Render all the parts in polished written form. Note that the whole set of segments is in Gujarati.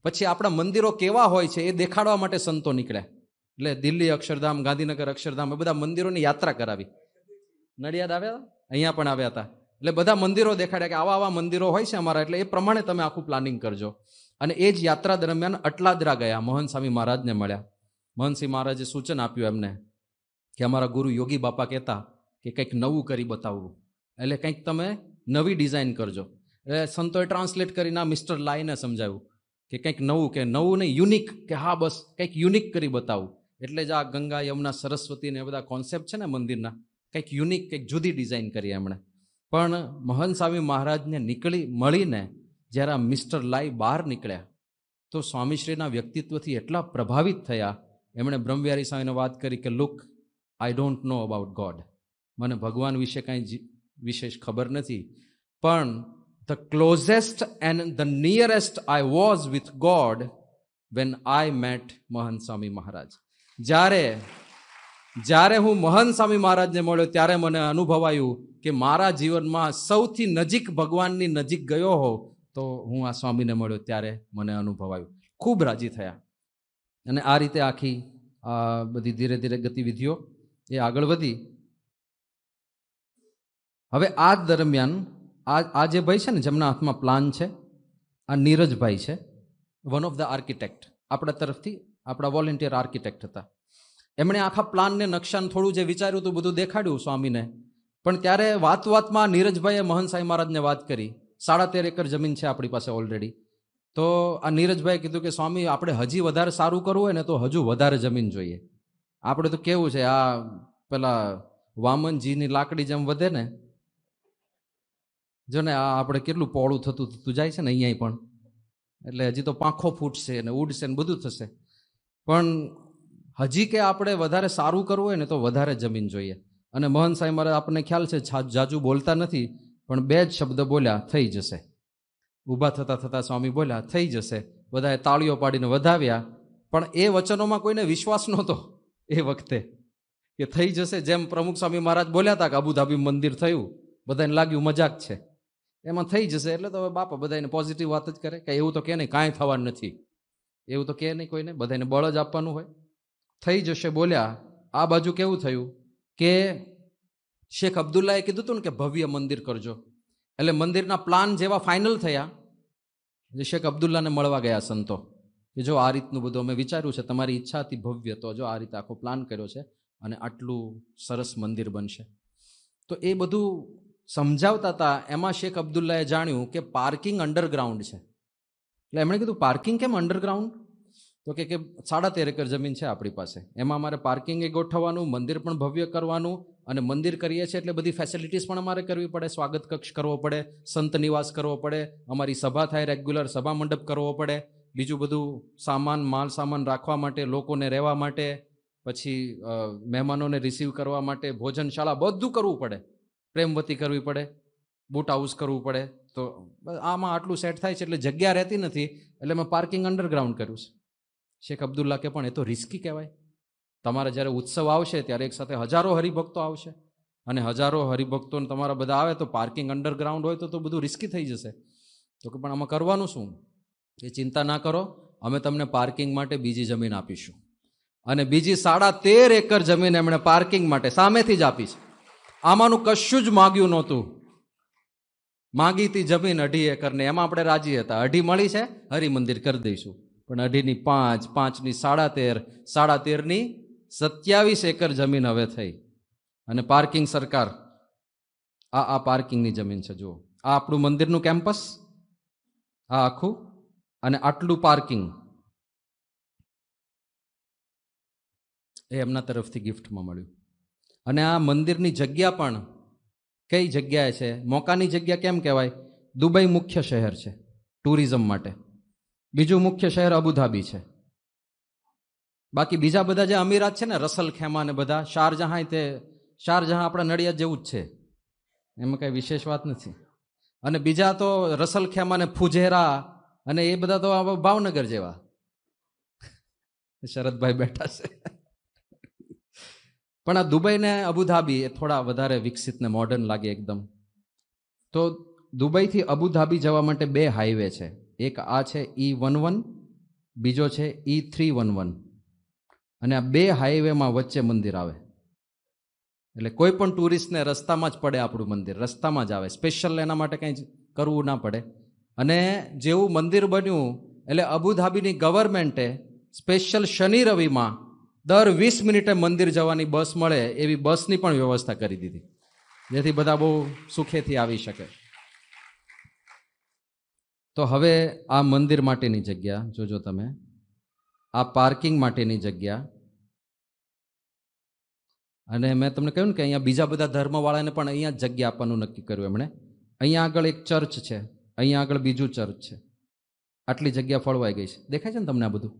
પછી આપણા મંદિરો કેવા હોય છે એ દેખાડવા માટે સંતો નીકળ્યા. એટલે દિલ્હી અક્ષરધામ, ગાંધીનગર અક્ષરધામ, એ બધા મંદિરોની યાત્રા કરાવી. નડિયાદ આવ્યા હતા, અહીંયા પણ આવ્યા હતા. એટલે બધા મંદિરો દેખાડ્યા કે આવા આવા મંદિરો હોય છે અમારા, એટલે એ પ્રમાણે તમે આખું પ્લાનિંગ કરજો. અને એ જ યાત્રા દરમિયાન અટલાદરા ગયા, મોહન સ્વામી મહારાજને મળ્યા. મોહનસિંહ મહારાજે સૂચન આપ્યું એમને કે અમારા ગુરુ યોગી બાપા કહેતા કે કંઈક નવું કરી બતાવવું, એટલે કંઈક તમે નવી ડિઝાઇન કરજો. એટલે સંતોએ ટ્રાન્સલેટ કરીને મિસ્ટર લાઈને સમજાવ્યું કે કંઈક નવું, કે નવું નહીં, યુનિક, કે હા બસ કંઈક યુનિક કરી બતાવું. એટલે જ આ ગંગા, યમુના, સરસ્વતી ને બધા કોન્સેપ્ટ છે ને મંદિરના, કંઈક યુનિક, કંઈક જુદી ડિઝાઇન કરી એમણે. પણ મોહન સ્વામી મહારાજને મળીને જ્યારે આ મિસ્ટર લાઈ બહાર નીકળ્યા તો સ્વામીશ્રીના વ્યક્તિત્વથી એટલા પ્રભાવિત થયા. એમણે બ્રહ્મવિહારી સ્વામીને વાત કરી કે look, I don't know about God, મને ભગવાન વિશે કાંઈ વિશેષ ખબર નથી, પણ the closest and the nearest I was with God when I met Mohan Swami Maharaj. જ્યારે હું મોહન સ્વામી મહારાજને મળ્યો ત્યારે મને અનુભવાયું કે મારા જીવનમાં સૌથી નજીક ભગવાનની નજીક ગયો હોઉં તો હું આ સ્વામીને મળ્યો ત્યારે મને અનુભવાયું. ખૂબ રાજી થયા. અને આ રીતે આખી બધી ધીરે ધીરે ગતિવિધિઓ એ આગળ વધી. હવે આ દરમિયાન આ જે ભાઈ છે ને, જેમના હાથમાં પ્લાન છે, આ નીરજભાઈ છે, વન ઓફ ધ આર્કિટેક્ટ, આપણા તરફથી આપણા વોલેન્ટિયર આર્કિટેક્ટ હતા. એમણે આખા પ્લાનને, નકશાને થોડું જે વિચાર્યું હતું બધું દેખાડ્યું સ્વામીને. પણ ત્યારે વાતમાં નીરજભાઈએ મોહન સાંઈ મહારાજને વાત કરી. 13.5 એકર જમીન છે આપણી પાસે ઓલરેડી. તો આ નીરજભાઈએ કીધું કે સ્વામી, આપણે હજી વધારે સારું કરવું હોય ને તો હજુ વધારે જમીન જોઈએ. આપણે તો કેવું છે, આ પેલા વામનજીની લાકડી જેમ વધે ને, જો ને આ આપણે કેટલું પોળું થતું જાય છે ને અહીંયા પણ. એટલે હજી તો પાંખો ફૂટશે ને ઉડશે ને બધું થશે. પણ હજી કે આપણે વધારે સારું કરવું હોય ને તો વધારે જમીન જોઈએ. અને મોહન સાંઈ મહારાજ, આપણને ખ્યાલ છે, જાજુ બોલતા નથી, પણ 2 જ શબ્દ બોલ્યા, થઈ જશે. ઊભા થતા સ્વામી બોલ્યા, થઈ જશે. બધાએ તાળીઓ પાડીને વધાવ્યા. પણ એ વચનોમાં કોઈને વિશ્વાસ નહોતો એ વખતે કે થઈ જશે. જેમ પ્રમુખ સ્વામી મહારાજ બોલ્યા હતા કે અબુધાબી મંદિર થયું, બધાને લાગ્યું મજાક છે, એમાં થઈ જશે એટલે તો હવે બાપા બધાને પોઝિટિવ વાત જ કરે કે એવું તો કે નહીં, કાંઈ થવાનું નથી, એવું તો કે નહીં કોઈને, બધાને બળ જ આપવાનું હોય. થઈ જશે બોલ્યા. આ બાજુ કેવું થયું કે શેખ અબ્દુલ્લાએ કીધું હતું ને કે ભવ્ય મંદિર કરજો. એટલે મંદિરના પ્લાન જેવા ફાઇનલ થયા, શેખ અબ્દુલ્લાને મળવા ગયા સંતો કે જો આ રીતનું બધું અમે વિચાર્યું છે, તમારી ઈચ્છા હતી ભવ્ય, તો જો આ રીતે આખો પ્લાન કર્યો છે અને આટલું સરસ મંદિર બનશે. તો એ બધું સમજાવતા હતા. એમાં શેખ અબ્દુલ્લાએ જાણ્યું કે પાર્કિંગ અંડરગ્રાઉન્ડ છે. એટલે એમણે કીધું, પાર્કિંગ કેમ અંડરગ્રાઉન્ડ? તો કે 13.5 એકર જમીન છે આપણી પાસે, એમાં અમારે પાર્કિંગ એ ગોઠવવાનું, મંદિર પણ ભવ્ય કરવાનું, અને મંદિર કરીએ છીએ એટલે બધી ફેસિલિટીઝ પણ અમારે કરવી પડે, સ્વાગત કક્ષ કરવો પડે, સંત નિવાસ કરવો પડે, અમારી સભા થાય રેગ્યુલર, સભા મંડપ કરવો પડે, બીજું બધું સામાન, માલ સામાન રાખવા માટે, લોકોને રહેવા માટે, પછી મહેમાનોને રિસીવ કરવા માટે, ભોજનશાળા, બધું કરવું પડે, પ્રેમવતી કરવી પડે, બુટ હાઉસ કરવું પડે. તો આમાં આટલું સેટ થાય છે એટલે જગ્યા રહેતી નથી, એટલે મેં પાર્કિંગ અંડરગ્રાઉન્ડ કર્યું છે. શેખ અબ્દુલ્લા કે પણ એ તો રિસ્કી કહેવાય. તમારે જ્યારે ઉત્સવ આવશે ત્યારે એક સાથે હજારો હરિભક્તો આવશે, અને હજારો હરિભક્તો તમારા બધા આવે તો પાર્કિંગ અંડરગ્રાઉન્ડ હોય તો બધું રિસ્કી થઈ જશે. તો કે પણ આમાં કરવાનું શું? એ ચિંતા ના કરો, અમે તમને પાર્કિંગ માટે બીજી જમીન આપીશું. અને બીજી 13.5 એકર જમીન એમણે પાર્કિંગ માટે સામેથી જ આપી છે. આમાંનું કશું જ માગ્યું નહોતું. માગી હતી જમીન 2.5 એકર ને, એમાં આપણે રાજી હતા. 2.5 મળી છે, હરિમંદિર કરી દઈશું. પણ 2.5ની 5, 5ની 13.5, 13.5ની 27 એકર જમીન હવે થઈ. અને પાર્કિંગ સરકાર, આ પાર્કિંગની જમીન છે. જુઓ, આ આપણું મંદિરનું કેમ્પસ, આ આખું, અને આટલું પાર્કિંગ એ એમના તરફથી ગિફ્ટમાં મળ્યું. અને આ મંદિરની જગ્યા પણ કઈ જગ્યાએ છે? મોકાની જગ્યા કેમ કહેવાય? દુબઈ મુખ્ય શહેર છે ટુરિઝમ માટે. બીજું મુખ્ય શહેર અબુધાબી છે. બાકી બીજા બધા જે અમીરાત છે ને, રસલ ખેમા ને બધા, શારજહાં આપણા નડિયાદ જેવું જ છે, એમાં કઈ વિશેષ વાત નથી. અને બીજા તો રસલ ખેમા ને ફુજેરા અને એ બધા તો ભાવનગર જેવા. શરદભાઈ બેઠા છે. પણ આ દુબઈ ને અબુધાબી એ થોડા વધારે વિકસિત ને મોડર્ન લાગે એકદમ. તો દુબઈથી અબુધાબી જવા માટે 2 હાઈવે છે. એક આ છે E11 બીજો છે E311, અને આ બે હાઈવેમાં વચ્ચે મંદિર આવે. એટલે કોઈ પણ ટુરિસ્ટને રસ્તામાં જ પડે આપણું મંદિર, રસ્તામાં જ આવે, સ્પેશિયલ એના માટે કંઈ કરવું ના પડે. અને જેવું મંદિર બન્યું એટલે અબુધાબીની ગવર્મેન્ટે સ્પેશિયલ શનિ રવિમાં દર 20 મિનિટે મંદિર જવાની બસ મળે એવી બસની પણ વ્યવસ્થા કરી દીધી, જેથી બધા બહુ સુખેથી આવી શકે. તો હવે આ મંદિર માટેની જગ્યા જોજો તમે, આ પાર્કિંગ માટેની જગ્યા, અને મેં તમને કહ્યું ને કે અહીંયા બીજા બધા ધર્મવાળાને પણ અહીંયા જ જગ્યા આપવાનું નક્કી કર્યું એમણે. અહીંયા આગળ એક ચર્ચ છે, અહીંયા આગળ બીજું ચર્ચ છે, આટલી જગ્યા ફળવાઈ ગઈ છે. દેખાય છે ને તમને આ બધું?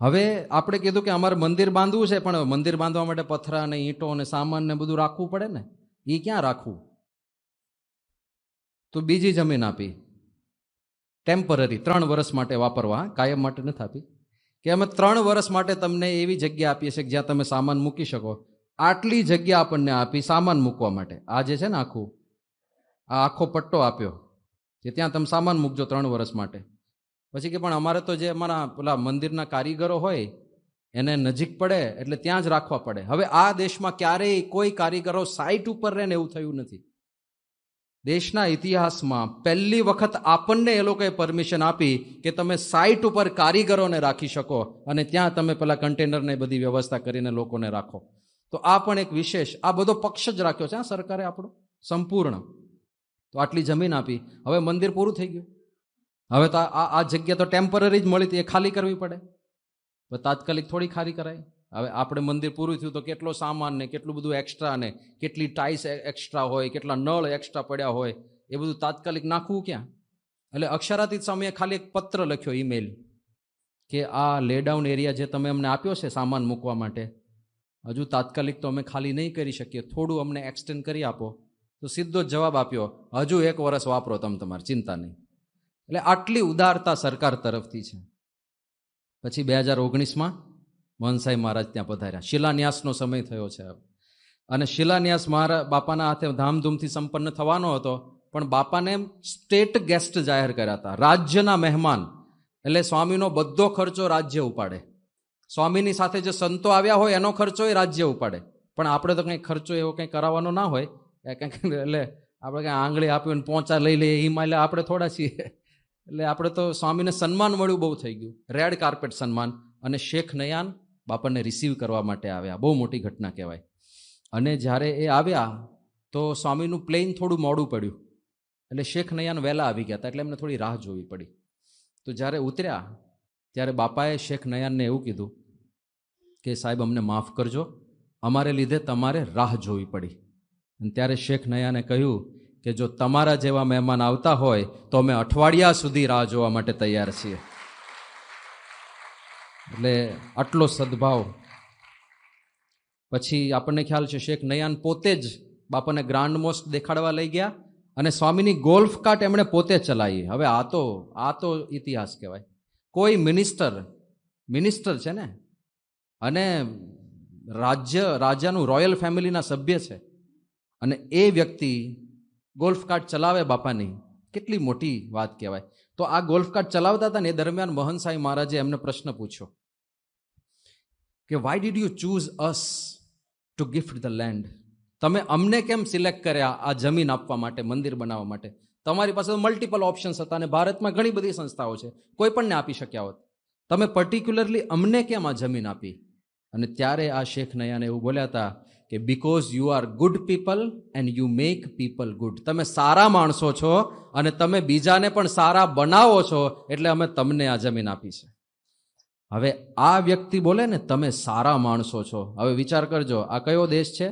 હવે આપણે કીધું કે અમારે મંદિર બાંધવું છે, પણ મંદિર બાંધવા માટે પથરા અને ઈંટો અને સામાન ને બધું રાખવું પડે ને, એ ક્યાં રાખવું? તો બીજી જમીન આપી, ટેમ્પરરી 3 વર્ષ માટે વાપરવા, કાયમ માટે નથી આપી, કે અમે 3 વર્ષ માટે તમને એવી જગ્યા આપીએ છીએ જ્યાં તમે સામાન મૂકી શકો. આટલી જગ્યા આપણને આપી સામાન મૂકવા માટે. આ જે છે ને આ આખો પટ્ટો આપ્યો કે ત્યાં તમે સામાન મૂકજો 3 વર્ષ માટે. પછી કે પણ અમારે તો જે અમારા પેલા મંદિરના કારીગરો હોય એને નજીક પડે એટલે ત્યાં જ રાખવા પડે. હવે આ દેશમાં ક્યારેય કોઈ કારીગરો સાઇટ ઉપર રહે ને એવું થયું નથી. દેશના ઇતિહાસમાં પહેલી વખત આપણને એ લોકોએ પરમિશન આપી કે તમે સાઇટ ઉપર કારીગરોને રાખી શકો અને ત્યાં તમે પેલા કન્ટેનરને બધી વ્યવસ્થા કરીને લોકોને રાખો. તો આ પણ એક વિશેષ, આ બધો પક્ષ જ રાખ્યો છે સરકારે આપણો સંપૂર્ણ. તો આટલી જમીન આપી, હવે મંદિર પૂરું થઈ ગયું. હવે તો આ જગ્યા તો ટેમ્પરરી જ મળી હતી, એ ખાલી કરવી પડે. તો તાત્કાલિક થોડી ખાલી કરાય. હવે આપણે મંદિર પૂરું થયું તો કેટલો સામાન ને કેટલું બધું એક્સ્ટ્રા ને કેટલી ટાઈસ એક્સ્ટ્રા હોય, કેટલા નળ એક્સ્ટ્રા પડ્યા હોય, એ બધું તાત્કાલિક નાખવું ક્યાં? એટલે અક્ષરાતીત સ્વામીએ ખાલી એક પત્ર લખ્યો, ઈમેલ, કે આ લેડાઉન એરિયા જે તમે અમને આપ્યો છે સામાન મૂકવા માટે, હજુ તાત્કાલિક તો અમે ખાલી નહીં કરી શકીએ, થોડું અમને એક્સટેન્ડ કરી આપો. તો સીધો જ જવાબ આપ્યો, હજુ 1 વર્ષ વાપરો તમે, તમારી ચિંતા નહીં. એટલે આટલી ઉદારતા સરકાર તરફથી છે. પછી 2019માં મોહનસાઈ મહારાજ ત્યાં પધાર્યા. શિલાન્યાસનો સમય થયો છે અને શિલાન્યાસ બાપાના હાથે ધામધૂમથી સંપન્ન થવાનો હતો, પણ બાપાને સ્ટેટ ગેસ્ટ જાહેર કર્યા હતા, રાજ્યના મહેમાન. એટલે સ્વામીનો બધો ખર્ચો રાજ્ય ઉપાડે. સ્વામીની સાથે જે સંતો આવ્યા હોય એનો ખર્ચો એ રાજ્ય ઉપાડે. પણ આપણે તો કંઈ ખર્ચો એવો કંઈ કરાવવાનો ના હોય, એટલે આપણે કંઈ આંગળી આપીને પહોંચા લઈ લઈએ હિમાલય આપણે થોડા છીએ. એટલે આપણે તો સ્વામીને સન્માન મળ્યું બહુ થઈ ગયું, રેડ કાર્પેટ સન્માન. અને શેખ નયાન બાપાને રિસીવ કરવા માટે આવ્યા, બહુ મોટી ઘટના કહેવાય. અને જ્યારે એ આવ્યા તો સ્વામીનું પ્લેન થોડું મોડું પડ્યું, એટલે શેખ નયાન વહેલા આવી ગયા હતા, એટલે એમને થોડી રાહ જોવી પડી. તો જ્યારે ઉતર્યા ત્યારે બાપાએ શેખ નયાનને એવું કીધું કે સાહેબ અમને માફ કરજો, અમારે લીધે તમારે રાહ જોવી પડી. અને ત્યારે શેખ નયાને કહ્યું કે જો તમારા જેવા મહેમાન આવતા હોય તો અમે અઠવાડિયા સુધી રાહ જોવા માટે તૈયાર છીએ. એટલે આટલો સદભાવ. પછી આપણને ખ્યાલ છે શેખ નયાન પોતે જ બાપાને ગ્રાન્ડ મોસ્ક દેખાડવા લઈ ગયા અને સ્વામીની ગોલ્ફ કાર્ટ એમણે પોતે ચલાવી. હવે આ તો ઇતિહાસ કહેવાય. કોઈ મિનિસ્ટર છે ને, અને રાજાનું રોયલ ફેમિલીના સભ્ય છે, અને એ વ્યક્તિ ગોલ્ફ કાર્ટ ચલાવે બાપાની, કેટલી મોટી વાત કહેવાય. તો આ ગોલ્ફ કાર્ટ ચલાવતા હતા ને એ દરમિયાન મોહનસાઈ મહારાજે એમને પ્રશ્ન પૂછ્યો કે why did you choose us to gift the land? તમે અમને કેમ સિલેક્ટ કર્યા આ જમીન આપવા માટે, મંદિર બનાવવા માટે? તમારી પાસે મલ્ટિપલ ઓપ્શન્સ હતા અને ભારતમાં ઘણી બધી સંસ્થાઓ છે, કોઈ પણને આપી શક્યા હોત. તમે પર્ટિક્યુલરલી અમને કેમ આ જમીન આપી? અને ત્યારે આ શેખ નયાન એવું બોલ્યા હતા કે because you are good people and you make people good. તમે સારા માણસો છો અને તમે બીજાને પણ સારા બનાવો છો, એટલે અમે તમને આ જમીન આપી છે. હવે આ વ્યક્તિ બોલે ને તમે સારા માણસો છો, હવે વિચાર કરજો આ કયો દેશ છે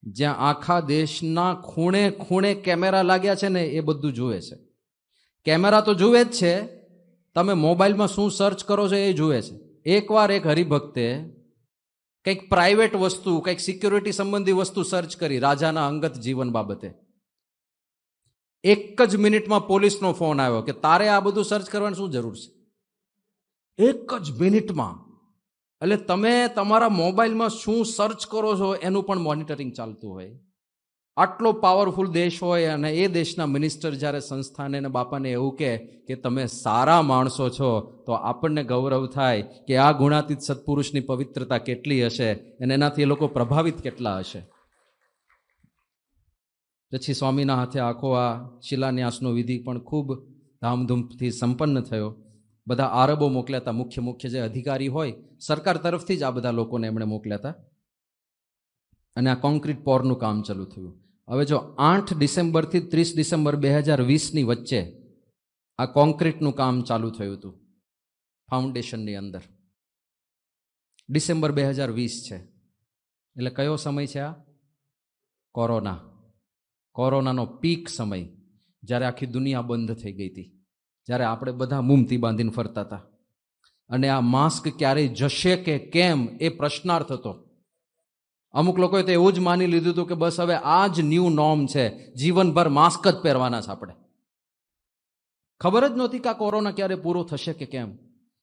જ્યાં આખા દેશના ખૂણે ખૂણે કેમેરા લાગ્યા છે ને એ બધું જુએ છે. કેમેરા તો જુએ જ છે, તમે મોબાઈલમાં શું સર્ચ કરો છો એ જુએ છે. એકવાર એક હરિભક્તે કંઈક પ્રાઇવેટ વસ્તુ, કંઈક સિક્યોરિટી સંબંધી વસ્તુ સર્ચ કરી રાજાના અંગત જીવન બાબતે. 1 જ મિનિટમાં પોલીસનો ફોન આવ્યો કે તારે આ બધું સર્ચ કરવાની શું જરૂર છે? 1 જ મિનિટમાં. એટલે તમે તમારા મોબાઈલમાં શું સર્ચ કરો છો એનું પણ મોનિટરિંગ ચાલતું હોય. આટલો પાવરફુલ દેશ હોય અને એ દેશના મિનિસ્ટર જ્યારે સંસ્થાને અને બાપાને એવું કહે કે તમે સારા માણસો છો, તો આપણને ગૌરવ થાય કે આ ગુણાતીત સત્પુરુષની પવિત્રતા કેટલી હશે અને એનાથી એ લોકો પ્રભાવિત કેટલા હશે. પછી સ્વામીના હાથે આખો આ શિલાન્યાસનો વિધિ પણ ખૂબ ધામધૂમથી સંપન્ન થયો. બધા આરબો મોકલ્યા હતા, મુખ્ય જે અધિકારી હોય સરકાર તરફથી જ આ બધા લોકોને એમણે મોકલ્યા હતા. અને આ કોન્ક્રીટ પોરનું કામ ચાલુ થયું. હવે જો 8 ડિસેમ્બરથી 30 ડિસેમ્બર 2020ની વચ્ચે આ કોન્ક્રીટનું કામ ચાલુ થયું હતું ફાઉન્ડેશનની અંદર. ડિસેમ્બર 2020 છે એટલે કયો સમય છે આ? કોરોનાનો પીક સમય, જ્યારે આખી દુનિયા બંધ થઈ ગઈ હતી, જ્યારે આપણે બધા મુમતી બાંધીને ફરતા હતા અને આ માસ્ક ક્યારેય જશે કે કેમ એ પ્રશ્નાર્થ હતો. અમુક લોકોએ તો એવું જ માની લીધું હતું કે બસ હવે આ જ ન્યૂ નોર્મ છે, જીવનભર માસ્ક જ પહેરવાના છે આપણે. ખબર જ નહોતી કે આ કોરોના ક્યારે પૂરો થશે કે કેમ.